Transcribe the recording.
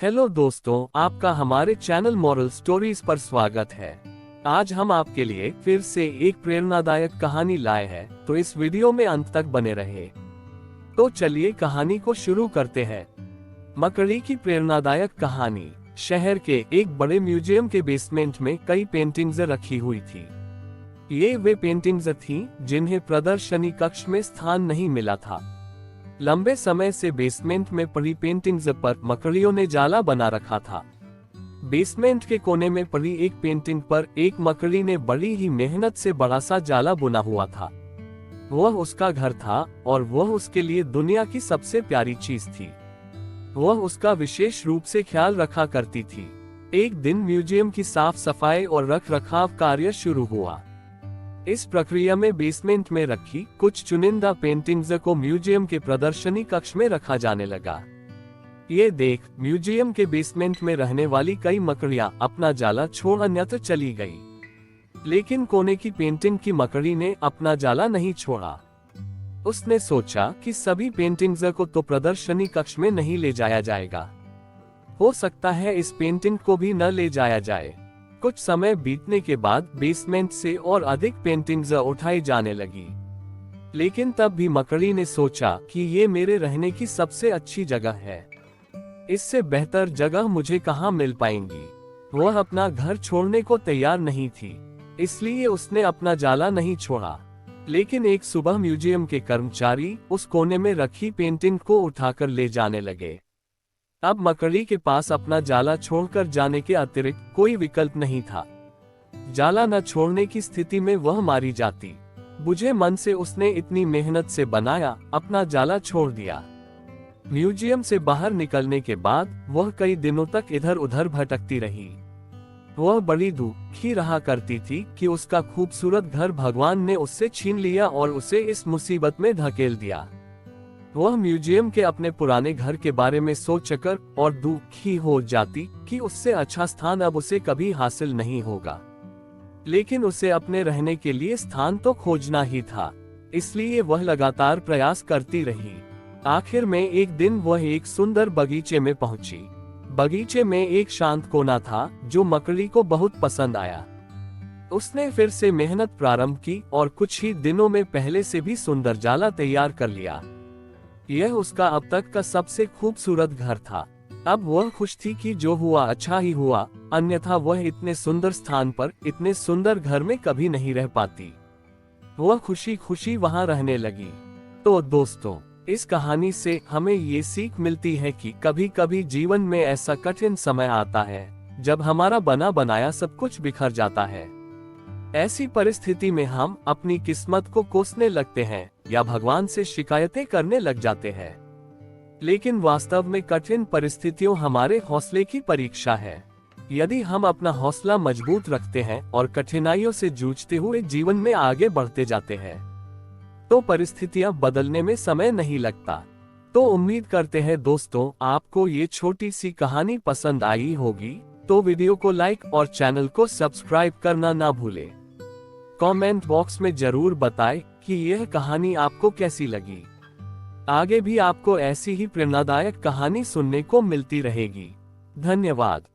Hello दोस्तों, आपका हमारे चैनल मॉरल स्टोरीज पर स्वागत है। आज हम आपके लिए फिर से एक प्रेरणादायक कहानी लाए हैं, तो इस वीडियो में अंत तक बने रहे। तो चलिए कहानी को शुरू करते हैं। मकड़ी की प्रेरणादायक कहानी। शहर के एक बड़े म्यूजियम के बेसमेंट में कई पेंटिंग्स रखी हुई थी। ये वे पेंटिंग्स थीं जिन्हें प्रदर्शनी कक्ष में स्थान नहीं मिला था। लंबे समय से बेसमेंट में पड़ी पेंटिंग्स पर मकड़ियों ने जाला बना रखा था। बेसमेंट के कोने में पड़ी एक पेंटिंग पर एक मकड़ी ने बड़ी ही मेहनत से बड़ा सा जाला बुना हुआ था। वह उसका घर था और वह उसके लिए दुनिया की सबसे प्यारी चीज थी। वह उसका विशेष रूप से ख्याल रखा करती थी। एक दिन म्यूजियम की साफ सफाई और रख रखाव कार्य शुरू हुआ। इस प्रक्रिया में बेसमेंट में रखी कुछ चुनिंदा पेंटिंग्स को म्यूजियम के प्रदर्शनी कक्ष में रखा जाने लगा। ये देख म्यूजियम के बेसमेंट में रहने वाली कई मकड़ियां अपना जाला छोड़ अन्यत्र चली गई। लेकिन कोने की पेंटिंग की मकड़ी ने अपना जाला नहीं छोड़ा। उसने सोचा कि सभी पेंटिंग्स को तो प्रदर्शनी कक्ष में नहीं ले जाया जाएगा। हो सकता है इस पेंटिंग को भी न ले जाया जाए। कुछ समय बीतने के बाद बेसमेंट से और अधिक पेंटिंग्स उठाई जाने लगी। लेकिन तब भी मकड़ी ने सोचा कि ये मेरे रहने की सबसे अच्छी जगह है। इससे बेहतर जगह मुझे कहाँ मिल पाएंगी। वह अपना घर छोड़ने को तैयार नहीं थी, इसलिए उसने अपना जाला नहीं छोड़ा। लेकिन एक सुबह म्यूजियम के कर्मचारी उस कोने में रखी पेंटिंग को उठाकर ले जाने लगे। अब मकड़ी के पास अपना जाला छोड़कर जाने के अतिरिक्त कोई विकल्प नहीं था। जाला न छोड़ने की स्थिति में वह मारी जाती। बुझे मन से उसने इतनी मेहनत से बनाया अपना जाला छोड़ दिया। म्यूजियम से बाहर निकलने के बाद वह कई दिनों तक इधर उधर भटकती रही। वह बड़ी दुखी रहा करती थी कि उसका खूबसूरत घर भगवान ने उससे छीन लिया और उसे इस मुसीबत में धकेल दिया। वह म्यूजियम के अपने पुराने घर के बारे में सोचकर और दुखी हो जाती कि उससे अच्छा स्थान अब उसे कभी हासिल नहीं होगा। लेकिन उसे अपने रहने के लिए स्थान तो खोजना ही था, इसलिए वह लगातार प्रयास करती रही। आखिर में एक दिन वह एक सुंदर बगीचे में पहुंची। बगीचे में एक शांत कोना था जो मकड़ी को बहुत पसंद आया। उसने फिर से मेहनत प्रारंभ की और कुछ ही दिनों में पहले से भी सुंदर जाला तैयार कर लिया। यह उसका अब तक का सबसे खूबसूरत घर था। अब वह खुश थी कि जो हुआ अच्छा ही हुआ, अन्यथा वह इतने सुंदर स्थान पर इतने सुंदर घर में कभी नहीं रह पाती। वह खुशी खुशी वहां रहने लगी। तो दोस्तों, इस कहानी से हमें ये सीख मिलती है कि कभी कभी जीवन में ऐसा कठिन समय आता है जब हमारा बना बनाया सब कुछ बिखर जाता है। ऐसी परिस्थिति में हम अपनी किस्मत को कोसने लगते हैं या भगवान से शिकायतें करने लग जाते हैं। लेकिन वास्तव में कठिन परिस्थितियों हमारे हौसले की परीक्षा है। यदि हम अपना हौसला मजबूत रखते हैं और कठिनाइयों से जूझते हुए जीवन में आगे बढ़ते जाते हैं, तो परिस्थितियां बदलने में समय नहीं लगता। तो उम्मीद करते हैं दोस्तों, आपको ये छोटी सी कहानी पसंद आई होगी। तो वीडियो को लाइक और चैनल को सब्सक्राइब करना ना भूलें। कमेंट बॉक्स में जरूर बताएं कि यह कहानी आपको कैसी लगी। आगे भी आपको ऐसी ही प्रेरणादायक कहानी सुनने को मिलती रहेगी। धन्यवाद।